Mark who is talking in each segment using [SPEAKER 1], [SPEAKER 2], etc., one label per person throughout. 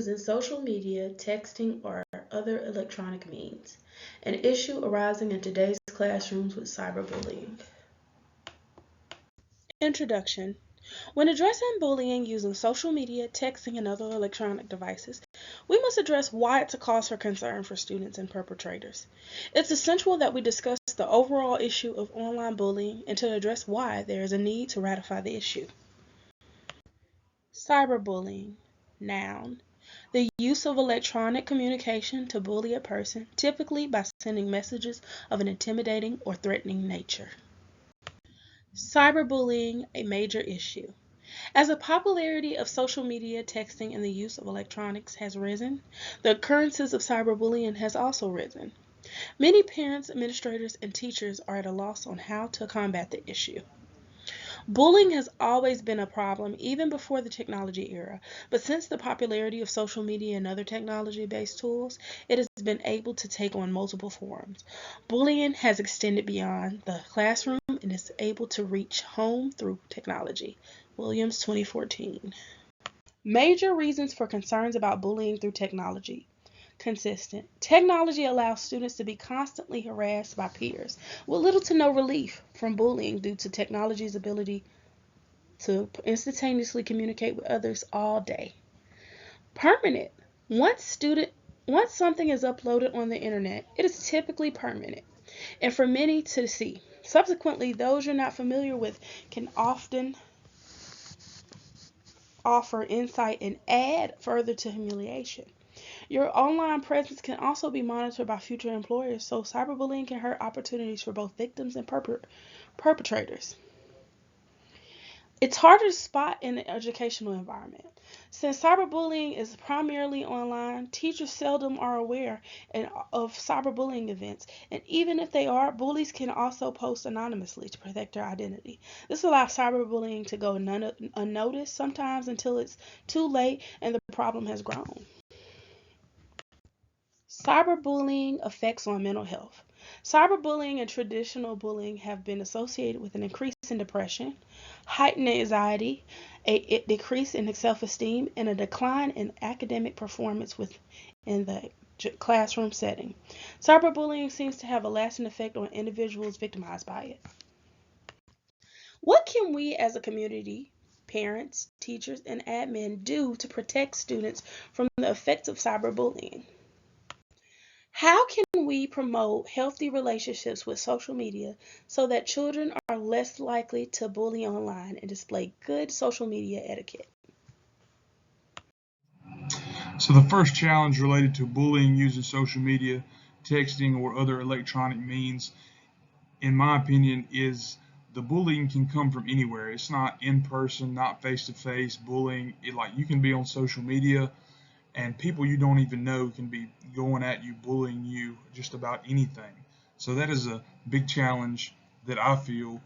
[SPEAKER 1] using social media, texting, or other electronic means. An issue arising in today's classrooms with cyberbullying. Introduction. When addressing bullying using social media, texting, and other electronic devices, we must address why it's a cause for concern for students and perpetrators. It's essential that we discuss the overall issue of online bullying and to address why there is a need to ratify the issue. Cyberbullying. Noun. The use of electronic communication to bully a person, typically by sending messages of an intimidating or threatening nature. Cyberbullying, a major issue. As the popularity of social media, texting, and the use of electronics has risen, the occurrences of cyberbullying has also risen. Many parents, administrators, and teachers are at a loss on how to combat the issue. Bullying has always been a problem, even before the technology era, but since the popularity of social media and other technology-based tools, it has been able to take on multiple forms. Bullying has extended beyond the classroom and is able to reach home through technology. Williams, 2014. Major reasons for concerns about bullying through technology. Consistent. Technology allows students to be constantly harassed by peers with little to no relief from bullying due to technology's ability to instantaneously communicate with others all day. Permanent. Once something is uploaded on the internet, it is typically permanent and for many to see. Subsequently, those you're not familiar with can often offer insight and add further to humiliation. Your online presence can also be monitored by future employers, so cyberbullying can hurt opportunities for both victims and perpetrators. It's harder to spot in the educational environment. Since cyberbullying is primarily online, teachers seldom are aware of cyberbullying events, and even if they are, bullies can also post anonymously to protect their identity. This allows cyberbullying to go unnoticed, sometimes until it's too late and the problem has grown. Cyberbullying effects on mental health. Cyberbullying and traditional bullying have been associated with an increase in depression, heightened anxiety, a decrease in self-esteem, and a decline in academic performance within the classroom setting. Cyberbullying seems to have a lasting effect on individuals victimized by it. What can we as a community, parents, teachers, and admin do to protect students from the effects of cyberbullying? How can we promote healthy relationships with social media so that children are less likely to bully online and display good social media etiquette?
[SPEAKER 2] So the first challenge related to bullying using social media, texting, or other electronic means, in my opinion, is the bullying can come from anywhere. It's not in person, not face to face bullying. Like you can be on social media and people you don't even know can be going at you, bullying you just about anything. So that is a big challenge that I feel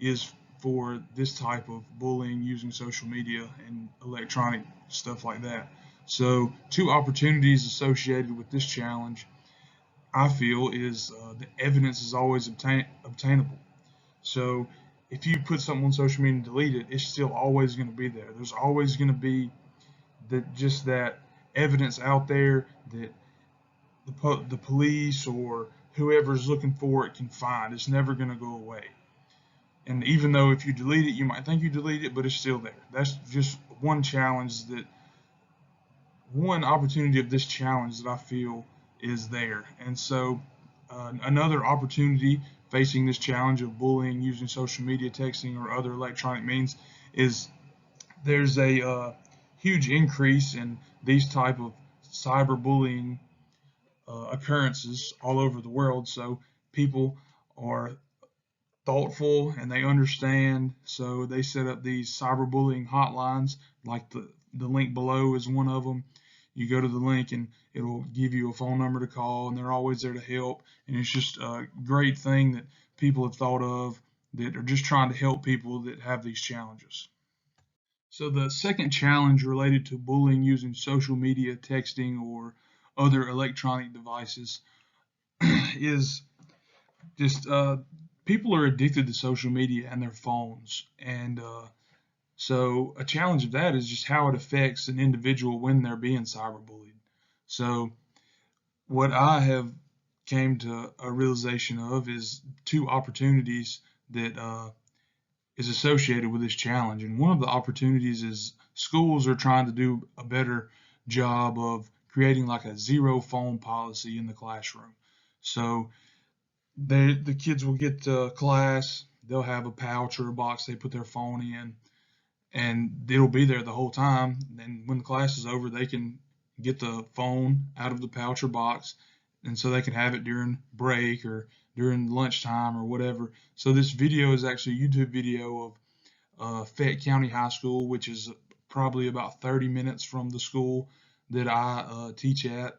[SPEAKER 2] is for this type of bullying using social media and electronic stuff like that. So, two opportunities associated with this challenge, I feel, is the evidence is always obtainable. So, if you put something on social media and delete it, it's still always going to be there. There's always going to be that evidence out there that the police or whoever's looking for it can find. It's never going to go away. And even though if you delete it, you might think you deleted it, but it's still there. That's just one opportunity of this challenge that I feel is there. And so, another opportunity facing this challenge of bullying using social media, texting, or other electronic means is there's a huge increase in these type of cyberbullying occurrences all over the world. So people are thoughtful and they understand. So they set up these cyberbullying hotlines, like the link below is one of them. You go to the link and it will give you a phone number to call, and they're always there to help. And it's just a great thing that people have thought of that are just trying to help people that have these challenges. So the second challenge related to bullying using social media, texting, or other electronic devices is just people are addicted to social media and their phones, and So a challenge of that is just how it affects an individual when they're being cyberbullied. So what I have came to a realization of is two opportunities that is associated with this challenge. And one of the opportunities is schools are trying to do a better job of creating like a zero phone policy in the classroom. So the kids will get to class, they'll have a pouch or a box they put their phone in, and it'll be there the whole time. And when the class is over, they can get the phone out of the pouch or box, and so they can have it during break or during lunchtime or whatever. So this video is actually a YouTube video of Fayette County High School, which is probably about 30 minutes from the school that I teach at.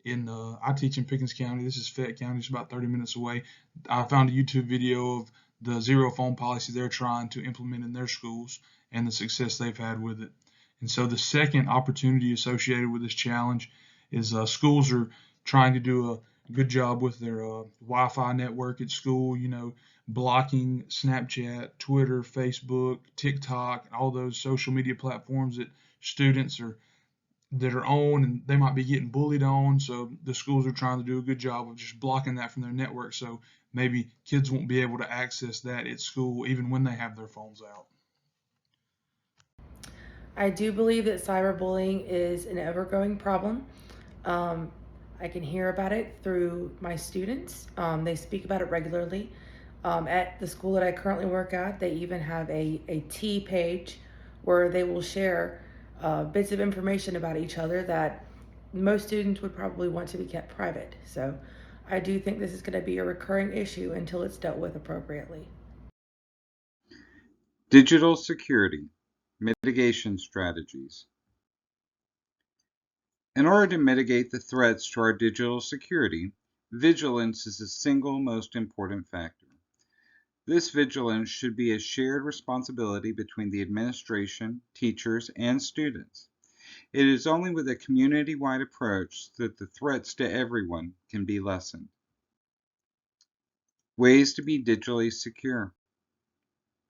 [SPEAKER 2] I teach in Pickens County. This is Fayette County. It's about 30 minutes away. I found a YouTube video of the zero phone policy they're trying to implement in their schools and the success they've had with it. And so the second opportunity associated with this challenge is schools are trying to do a good job with their Wi-Fi network at school. Blocking Snapchat, Twitter, Facebook, TikTok, all those social media platforms that students are that are on and they might be getting bullied on. So the schools are trying to do a good job of just blocking that from their network. So maybe kids won't be able to access that at school even when they have their phones out.
[SPEAKER 3] I do believe that cyberbullying is an ever growing problem. Um, I can hear about it through my students. They speak about it regularly. At the school that I currently work at, they even have a T page where they will share bits of information about each other that most students would probably want to be kept private. So I do think this is going to be a recurring issue until it's dealt with appropriately.
[SPEAKER 4] Digital security, mitigation strategies. In order to mitigate the threats to our digital security, vigilance is the single most important factor. This vigilance should be a shared responsibility between the administration, teachers, and students. It is only with a community-wide approach that the threats to everyone can be lessened. Ways to be digitally secure.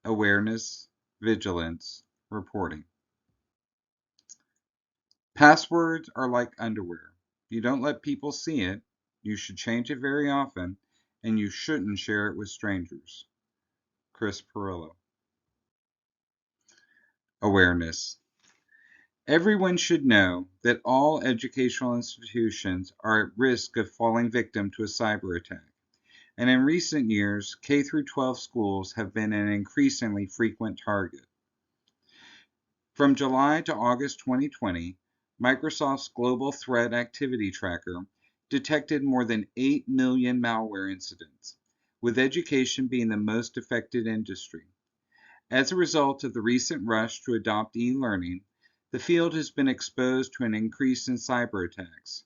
[SPEAKER 4] Awareness, vigilance, reporting. Passwords are like underwear. You don't let people see it, you should change it very often, and you shouldn't share it with strangers. Chris Perillo. Awareness. Everyone should know that all educational institutions are at risk of falling victim to a cyber attack. And in recent years, K through 12 schools have been an increasingly frequent target. From July to August 2020, Microsoft's Global Threat Activity Tracker detected more than 8 million malware incidents, with education being the most affected industry. As a result of the recent rush to adopt e-learning, the field has been exposed to an increase in cyber attacks.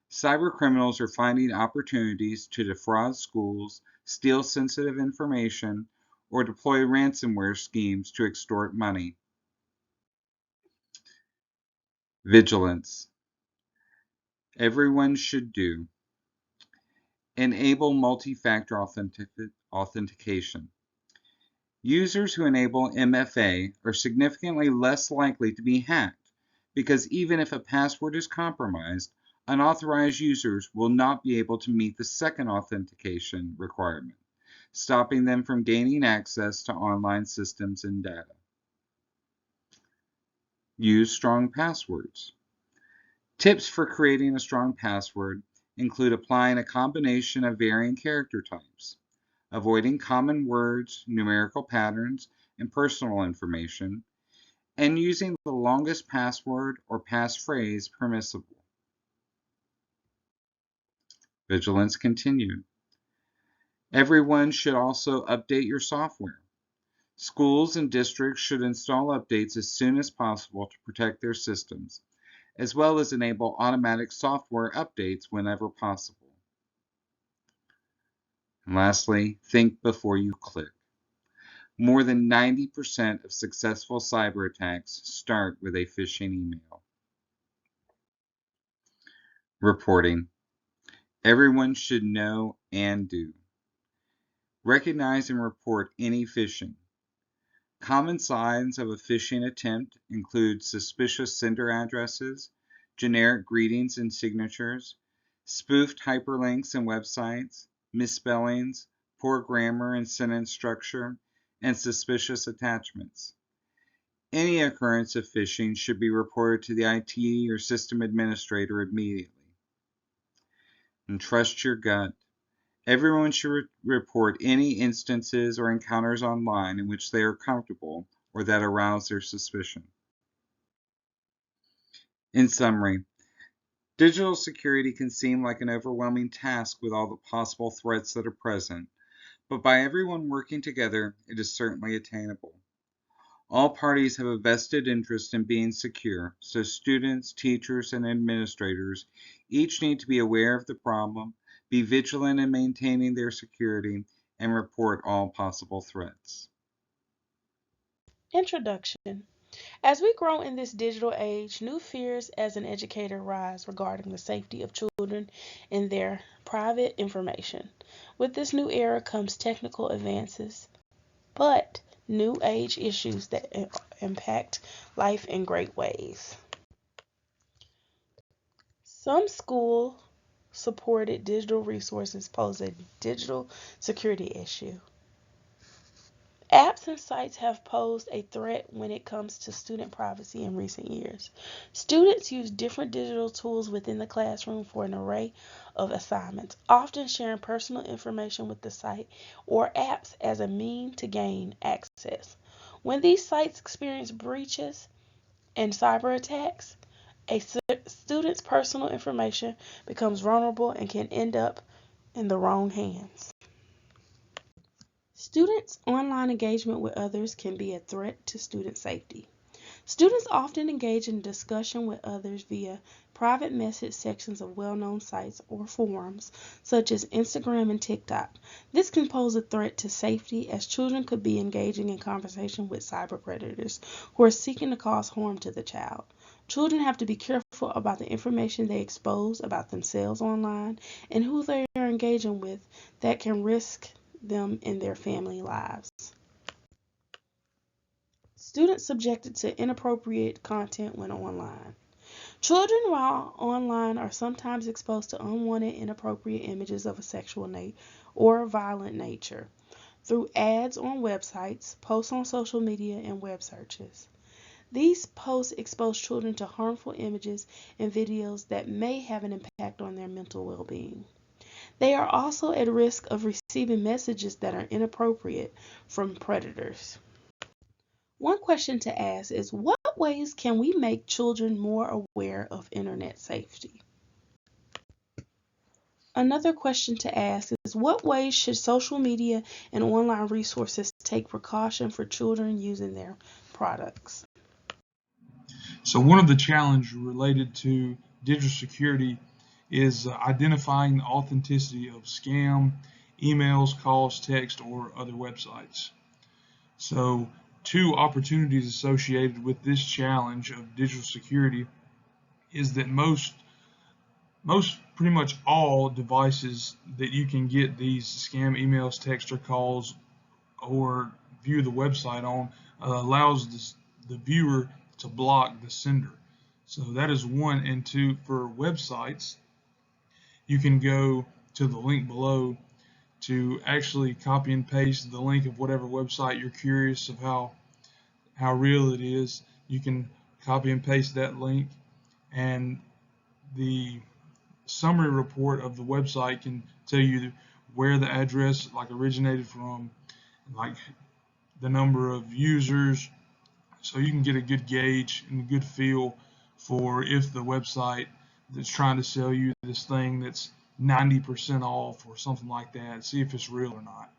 [SPEAKER 4] Cyber criminals are finding opportunities to defraud schools, steal sensitive information, or deploy ransomware schemes to extort money. Vigilance. Everyone should do. Enable multi-factor authentication. Users who enable MFA are significantly less likely to be hacked because even if a password is compromised, unauthorized users will not be able to meet the second authentication requirement, stopping them from gaining access to online systems and data. Use strong passwords. Tips for creating a strong password include applying a combination of varying character types, avoiding common words, numerical patterns, and personal information, and using the longest password or passphrase permissible. Vigilance continued. Everyone should also update your software. Schools and districts should install updates as soon as possible to protect their systems, as well as enable automatic software updates whenever possible. And lastly, think before you click. More than 90% of successful cyber attacks start with a phishing email. Reporting. Everyone should know and do. Recognize and report any phishing. Common signs of a phishing attempt include suspicious sender addresses, generic greetings and signatures, spoofed hyperlinks and websites, misspellings, poor grammar and sentence structure, and suspicious attachments. Any occurrence of phishing should be reported to the IT or system administrator immediately. And trust your gut. Everyone should report any instances or encounters online in which they are comfortable or that arouse their suspicion. In summary, digital security can seem like an overwhelming task with all the possible threats that are present, but by everyone working together, it is certainly attainable. All parties have a vested interest in being secure, so students, teachers, and administrators each need to be aware of the problem, be vigilant in maintaining their security, and report all possible threats.
[SPEAKER 1] Introduction. As we grow in this digital age, new fears as an educator rise regarding the safety of children and their private information. With this new era comes technical advances, but new age issues that impact life in great ways. Some school supported digital resources pose a digital security issue. Apps and sites have posed a threat when it comes to student privacy in recent years. Students use different digital tools within the classroom for an array of assignments, often sharing personal information with the site or apps as a means to gain access. When these sites experience breaches and cyber attacks, a student's personal information becomes vulnerable and can end up in the wrong hands. Students' online engagement with others can be a threat to student safety. Students often engage in discussion with others via private message sections of well-known sites or forums such as Instagram and TikTok. This can pose a threat to safety as children could be engaging in conversation with cyber predators who are seeking to cause harm to the child. Children have to be careful about the information they expose about themselves online and who they are engaging with that can risk them in their family lives. Students subjected to inappropriate content when online. Children, while online, are sometimes exposed to unwanted, inappropriate images of a sexual or violent nature through ads on websites, posts on social media, and web searches. These posts expose children to harmful images and videos that may have an impact on their mental well being. They are also at risk of receiving messages that are inappropriate from predators. One question to ask is, what ways can we make children more aware of internet safety? Another question to ask is, what ways should social media and online resources take precaution for children using their products?
[SPEAKER 2] So one of the challenges related to digital security is identifying the authenticity of scam emails, calls, text, or other websites. So two opportunities associated with this challenge of digital security is that most pretty much all devices that you can get these scam emails, text, or calls or view the website on allows the viewer to block the sender. So that is one. And two, for websites, you can go to the link below to actually copy and paste the link of whatever website you're curious of how real it is. You can copy and paste that link, and the summary report of the website can tell you where the address like originated from, like the number of users, so you can get a good gauge and a good feel for if the website that's trying to sell you this thing that's 90% off or something like that, see if it's real or not.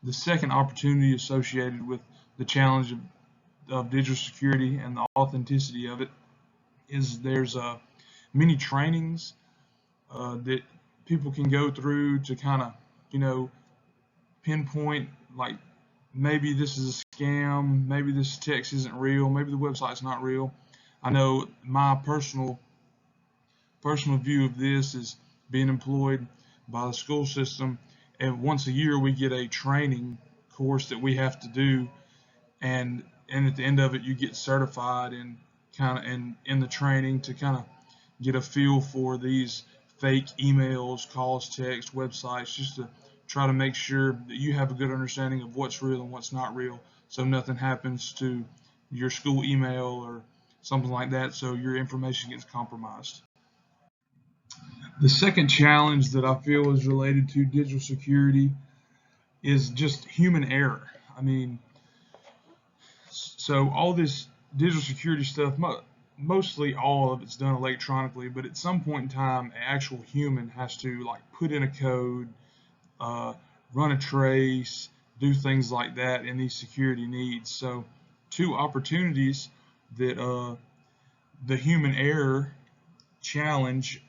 [SPEAKER 2] The second opportunity associated with the challenge of digital security and the authenticity of it is there's many trainings that people can go through to kind of, you know, pinpoint like maybe this is a scam, maybe this text isn't real, maybe the website's not real. I know my personal view of this is being employed by the school system, and once a year we get a training course that we have to do and at the end of it you get certified and kind of and in the training to kind of get a feel for these fake emails, calls, text, websites, just to try to make sure that you have a good understanding of what's real and what's not real, so nothing happens to your school email or something like that, so your information gets compromised. The second challenge that I feel is related to digital security is just human error. I mean, so all this digital security stuff, mostly all of it's done electronically, but at some point in time, an actual human has to like put in a code, uh, run a trace, do things like that in these security needs. So, two opportunities that the human error challenge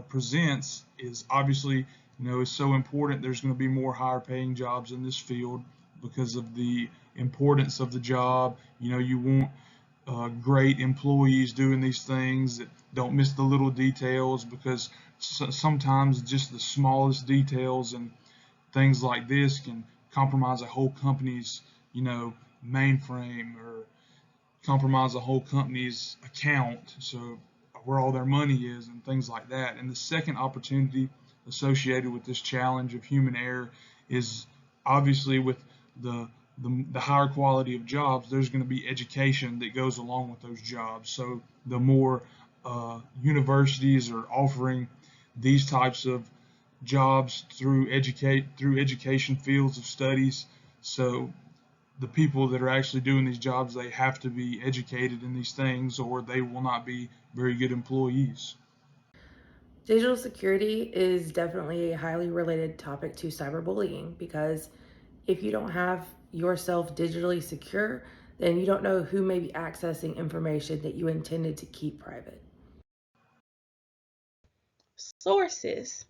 [SPEAKER 2] presents is obviously, is so important. There's going to be more higher paying jobs in this field because of the importance of the job. You want great employees doing these things that don't miss the little details, because sometimes just the smallest details and things like this can compromise a whole company's, you know, mainframe, or compromise a whole company's account, so where all their money is and things like that. And the second opportunity associated with this challenge of human error is obviously with the the higher quality of jobs, there's going to be education that goes along with those jobs. So the more universities are offering these types of jobs through education fields of studies, so the people that are actually doing these jobs, they have to be educated in these things or they will not be very good employees.
[SPEAKER 3] Digital security is definitely a highly related topic to cyberbullying because if you don't have yourself digitally secure, then you don't know who may be accessing information that you intended to keep private.
[SPEAKER 1] Sources.